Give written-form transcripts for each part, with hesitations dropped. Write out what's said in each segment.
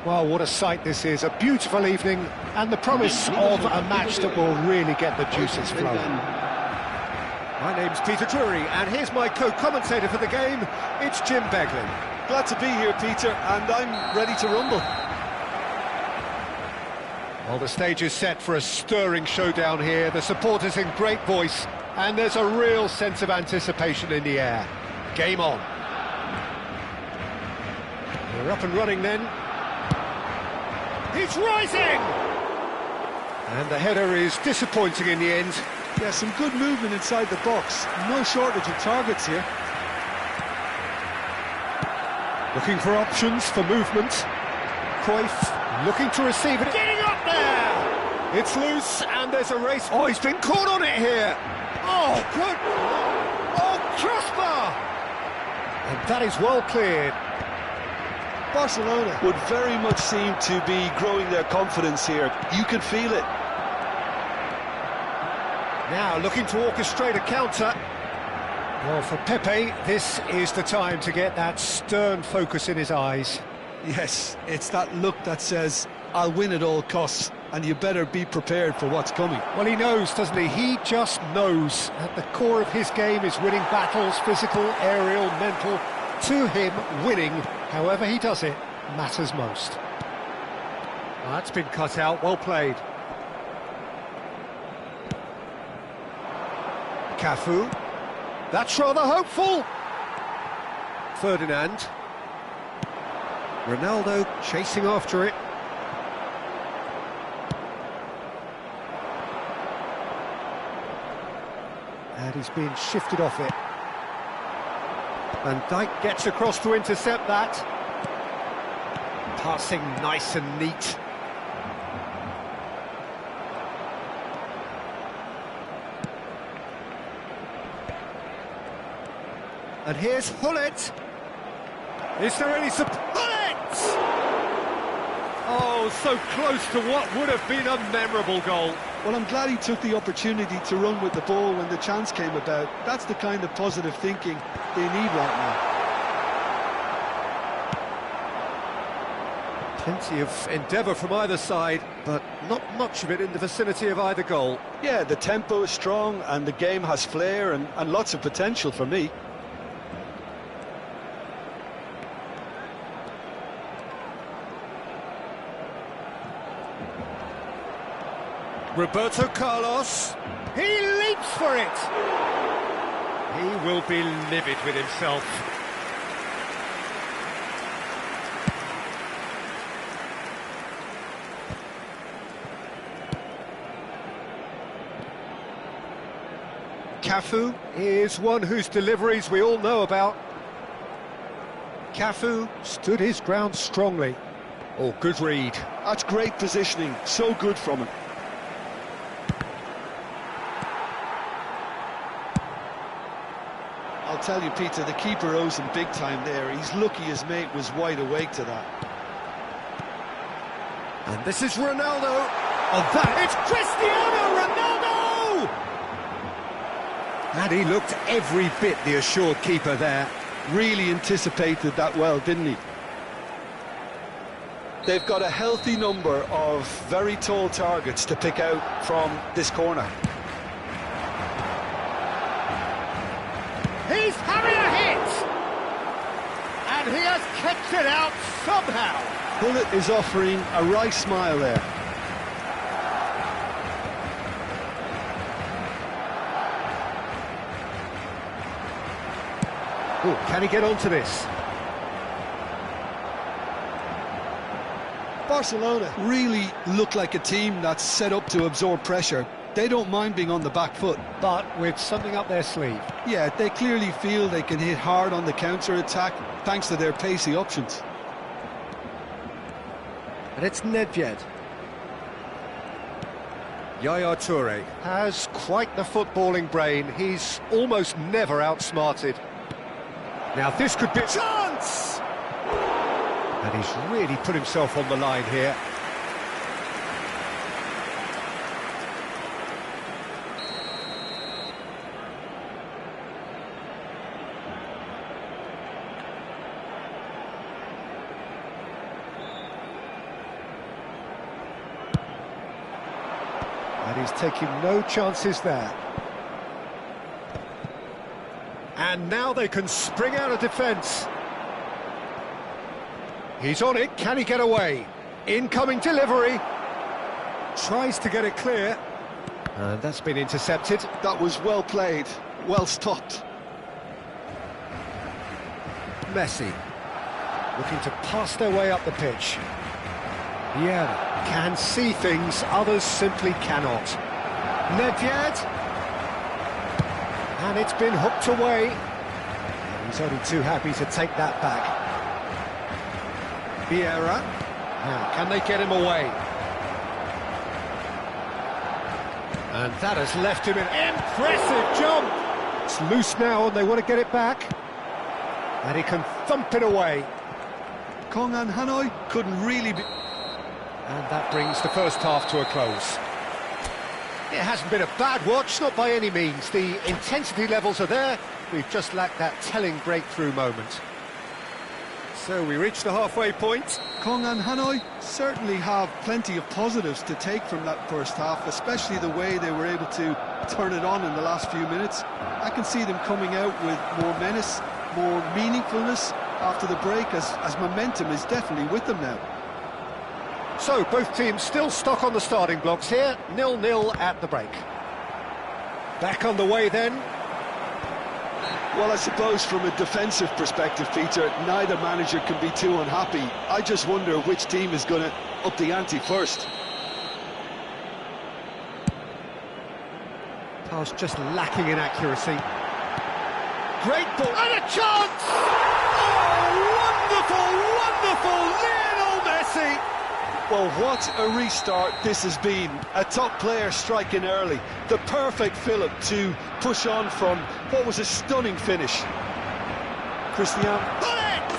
Well, what a sight this is. A beautiful evening and the promise of a match that will really get the juices flowing. My name's Peter Drury, and here's my co-commentator for the game. It's Jim Beglin. Glad to be here, Peter, and I'm ready to rumble. Well, the stage is set for a stirring showdown here. The supporters in great voice, and there's a real sense of anticipation in the air. Game on. We're up and running then. He's rising! And the header is disappointing in the end. Yeah, some good movement inside the box. No shortage of targets here. Looking for options for movement. Cruyff looking to receive it. Getting up there! It's loose and there's a race. Oh, he's been caught on it here. Oh, good. Oh, crossbar! And that is well cleared. Barcelona would very much seem to be growing their confidence here. You can feel it. Now looking to orchestrate a counter. Well, for Pepe, this is the time to get that stern focus in his eyes. Yes, it's that look that says, I'll win at all costs, and you better be prepared for what's coming. Well, he knows, doesn't he? He just knows. At the core of his game is winning battles, physical, aerial, mental. To him, winning, however he does it, matters most. Well, that's been cut out, well played. Cafu. That's rather hopeful. Ferdinand. Ronaldo chasing after it. And he's being shifted off it. Van Dijk gets across to intercept that. Passing nice and neat. And here's Hullet. Is there any support? Hullet! Oh, so close to what would have been a memorable goal. Well, I'm glad he took the opportunity to run with the ball when the chance came about. That's the kind of positive thinking they need right now. Plenty of endeavour from either side, but not much of it in the vicinity of either goal. Yeah, the tempo is strong and the game has flair and lots of potential for me. Roberto Carlos, he leaps for it! He will be livid with himself. Cafu is one whose deliveries we all know about. Cafu stood his ground strongly. Oh, good read. That's great positioning, so good from him. I'll tell you, Peter, the keeper owes him big time there. He's lucky his mate was wide awake to that. And this is Ronaldo. Oh, that it's Cristiano Ronaldo! And he looked every bit the assured keeper there. Really anticipated that well, didn't he? They've got a healthy number of very tall targets to pick out from this corner. He's having a hit! And he has kept it out somehow. Hullet is offering a right smile there. Oh, can he get onto this? Barcelona really look like a team that's set up to absorb pressure. They don't mind being on the back foot. But with something up their sleeve. Yeah, they clearly feel they can hit hard on the counter-attack thanks to their pacey options. And it's Nedved. Yaya Toure has quite the footballing brain. He's almost never outsmarted. Now this could be a chance! And he's really put himself on the line here. And he's taking no chances there. And now they can spring out of defence. He's on it, can he get away? Incoming delivery. Tries to get it clear. And that's been intercepted. That was well played, well stopped. Messi, looking to pass their way up the pitch. Vieira can see things others simply cannot. Nedved. And it's been hooked away. And he's only too happy to take that back. Vieira. Now, can they get him away? And that has left him an impressive jump. It's loose now and they want to get it back. And he can thump it away. Kongan Hanoi couldn't really be... And that brings the first half to a close. It hasn't been a bad watch, not by any means. The intensity levels are there. We've just lacked that telling breakthrough moment. So we reach the halfway point. Kongan Hanoi certainly have plenty of positives to take from that first half, especially the way they were able to turn it on in the last few minutes. I can see them coming out with more menace, more meaningfulness after the break, as momentum is definitely with them now. So, both teams still stuck on the starting blocks here, 0-0 at the break. Back on the way then. Well, I suppose from a defensive perspective, Peter, neither manager can be too unhappy. I just wonder which team is going to up the ante first. Pass just lacking in accuracy. great ball. And a chance! Oh, wonderful, wonderful Lionel Messi! Well, what a restart this has been. A top player striking early. The perfect fillip to push on from what was a stunning finish. Cristiano. Hullet!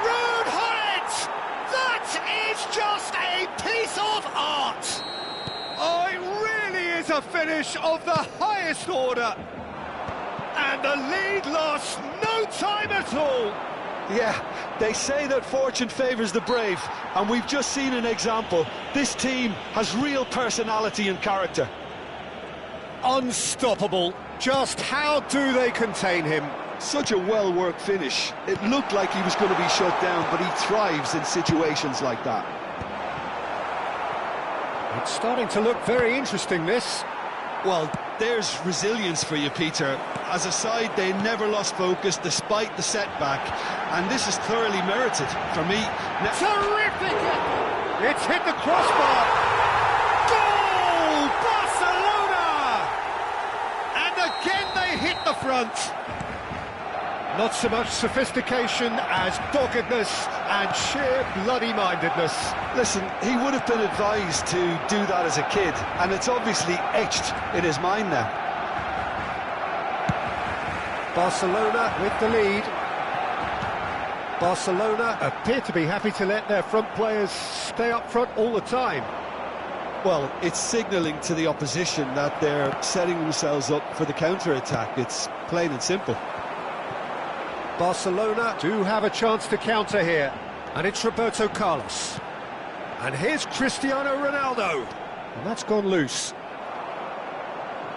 Rude Hullet! That is just a piece of art! Oh, it really is a finish of the highest order. And the lead lost no time at all. Yeah, they say that fortune favours the brave, and we've just seen an example. This team has real personality and character. Unstoppable. Just how do they contain him? Such a well-worked finish. It looked like he was going to be shut down, but he thrives in situations like that. It's starting to look very interesting, this. Well, there's resilience for you, Peter. As a side, they never lost focus despite the setback, and this is thoroughly merited for me. Terrific! It's hit the crossbar. Goal! Barcelona! And again they hit the front. Not so much sophistication as doggedness and sheer bloody-mindedness. Listen, he would have been advised to do that as a kid, and it's obviously etched in his mind now. Barcelona with the lead. Barcelona appear to be happy to let their front players stay up front all the time. Well, it's signalling to the opposition that they're setting themselves up for the counter-attack. It's plain and simple. Barcelona do have a chance to counter here, and it's Roberto Carlos. And here's Cristiano Ronaldo, and that's gone loose.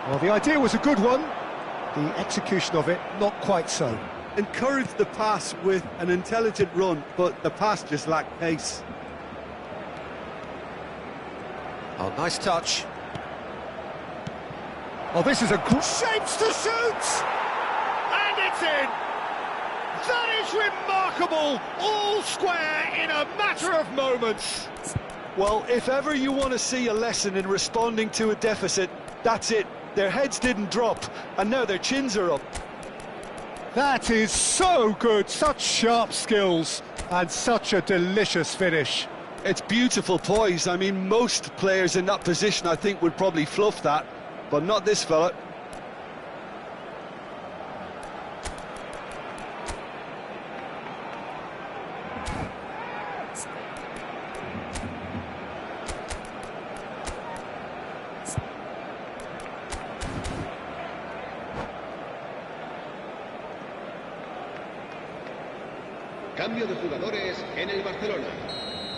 Well, the idea was a good one, the execution of it not quite so. Encouraged the pass with an intelligent run, but the pass just lacked pace. Oh, nice touch. Oh, this is a good shapes to shoot! And it's in! That is remarkable! All square in a matter of moments! Well, if ever you want to see a lesson in responding to a deficit, that's it. Their heads didn't drop, and now their chins are up. That is so good, such sharp skills, and such a delicious finish. It's beautiful poise. I mean, most players in that position, I think, would probably fluff that, but not this fella. Cambio de jugadores en el Barcelona.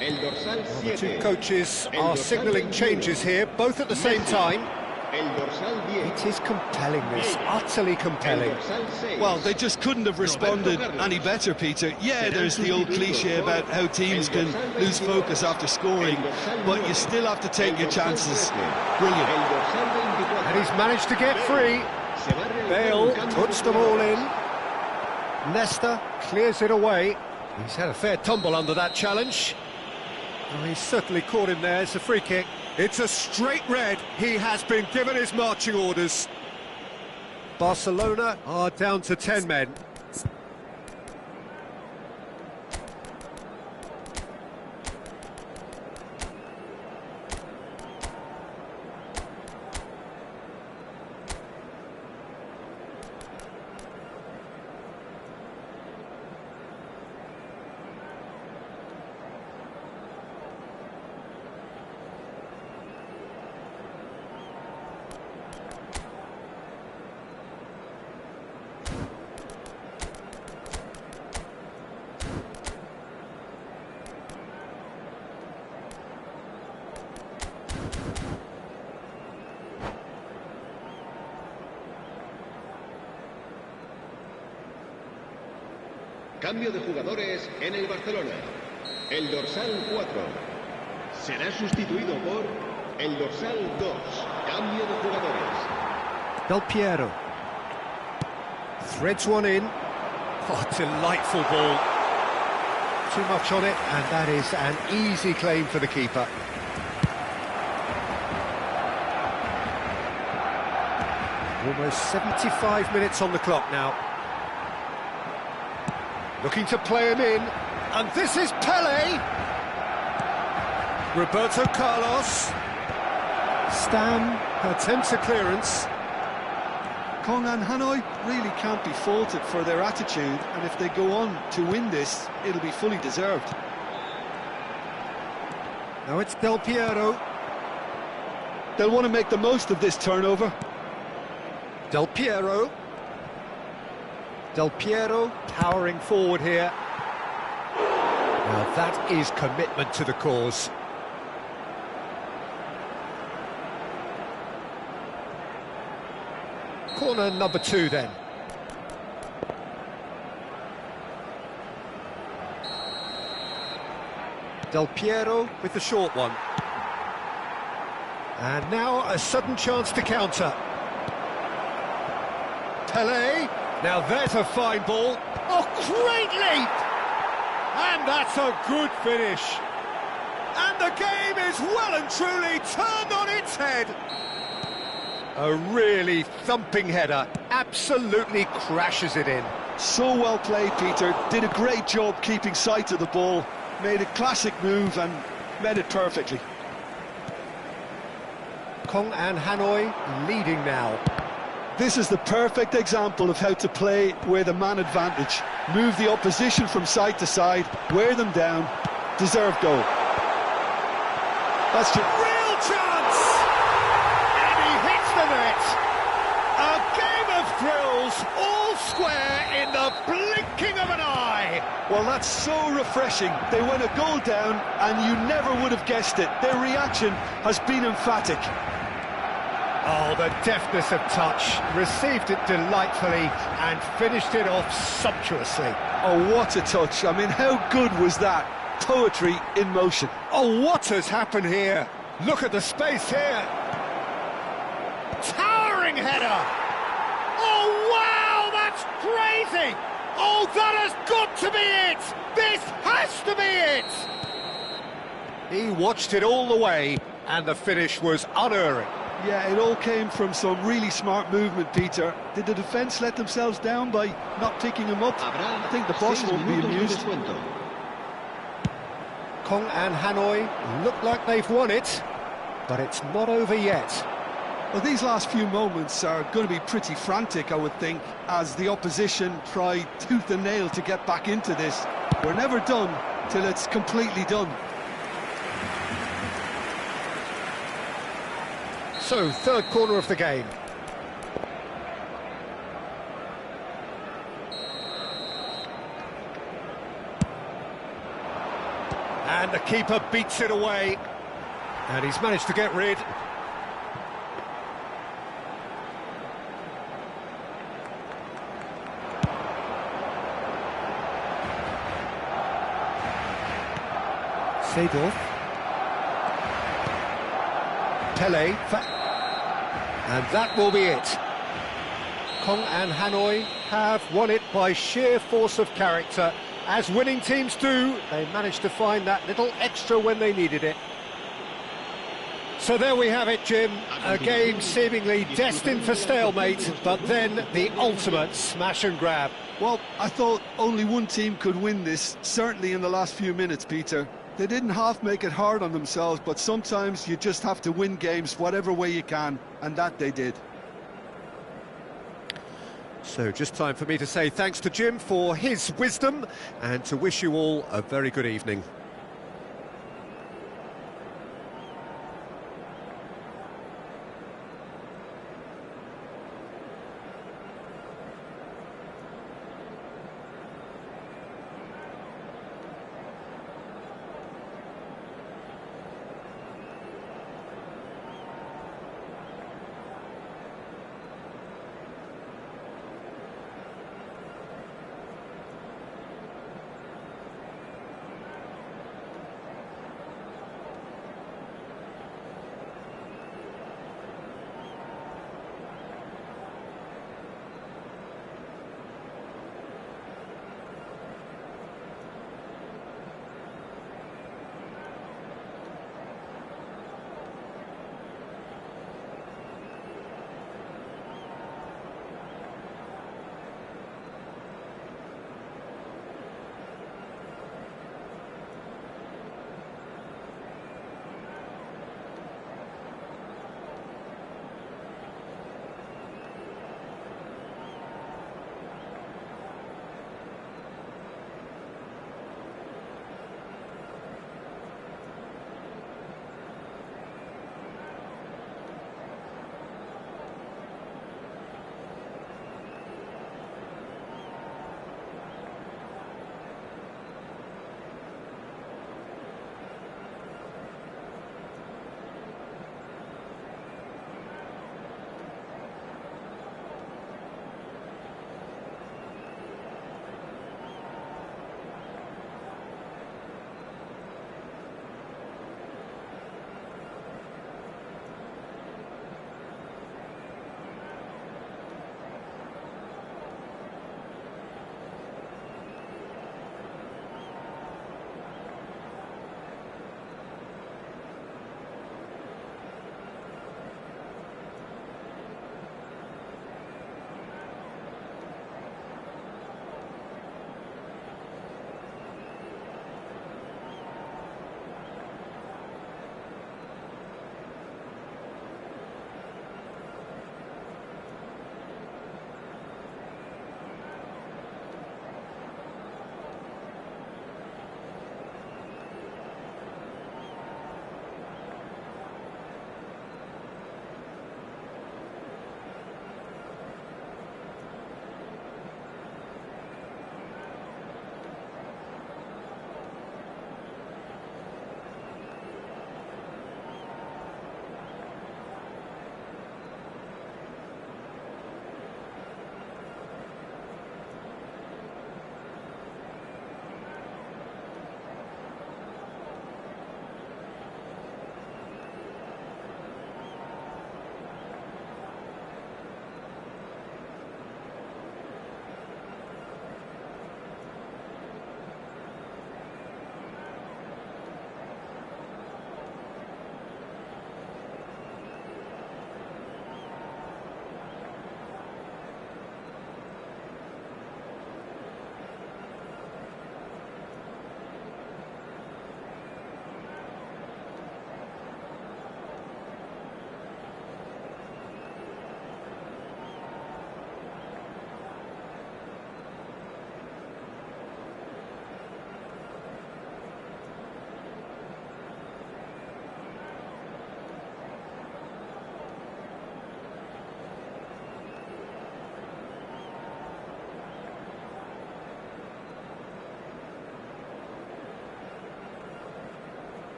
El dorsal 7. The two coaches are signalling changes here, both at the same time. El dorsal 10. It is compelling, this, utterly compelling. Well, they just couldn't have responded any better, Peter. Yeah, there's the old cliche about how teams can lose focus after scoring, but you still have to take your chances. Brilliant. And he's managed to get free. Bale puts them all in. Nesta clears it away. He's had a fair tumble under that challenge. Oh, he's certainly caught him there. It's a free kick. It's a straight red. He has been given his marching orders. Barcelona are down to 10 men. Cambio de jugadores en el Barcelona. El dorsal 4 será sustituido por el dorsal 2. Cambio de jugadores. Del Piero. Threads one in. Oh, delightful ball. Too much on it, and that is an easy claim for the keeper. Almost 75 minutes on the clock now. Looking to play him in, and this is Pele. Roberto Carlos. Stam attempts a clearance. Kongan Hanoi really can't be faulted for their attitude, and if they go on to win this, it'll be fully deserved. Now it's Del Piero. They'll want to make the most of this turnover. Del Piero. Del Piero powering forward here. Now that is commitment to the cause. Corner number 2 then. Del Piero with the short one. And now a sudden chance to counter. Pele. Now there's a fine ball. Oh, great leap! And that's a good finish. And the game is well and truly turned on its head. A really thumping header, absolutely crashes it in. So well played, Peter. Did a great job keeping sight of the ball. Made a classic move and met it perfectly. Kong and Hanoi leading now. This is the perfect example of how to play with a man advantage. Move the opposition from side to side, wear them down, deserve goal. That's just... Real chance! And he hits the net! A game of thrills, all square in the blinking of an eye! Well, that's so refreshing. They went a goal down and you never would have guessed it. Their reaction has been emphatic. Oh, the deftness of touch, received it delightfully and finished it off sumptuously. Oh, what a touch. I mean, how good was that? Poetry in motion. Oh, what has happened here? Look at the space here. Towering header. Oh, wow, that's crazy. Oh, that has got to be it. This has to be it. He watched it all the way and the finish was unerring. Yeah, it all came from some really smart movement, Peter. Did the defence let themselves down by not picking him up? I think the boss won't be amused. Kong and Hanoi look like they've won it, but it's not over yet. Well, these last few moments are going to be pretty frantic, I would think, as the opposition try tooth and nail to get back into this. We're never done till it's completely done. So, third corner of the game. And the keeper beats it away. And he's managed to get rid. Seedorf. Pele. And that will be it. Kong and Hanoi have won it by sheer force of character. As winning teams do, they managed to find that little extra when they needed it. So there we have it, Jim. A game seemingly destined for stalemate, but then the ultimate smash and grab. Well, I thought only one team could win this, certainly in the last few minutes, Peter. They didn't half make it hard on themselves, but sometimes you just have to win games whatever way you can, and that they did. So just time for me to say thanks to Jim for his wisdom and to wish you all a very good evening.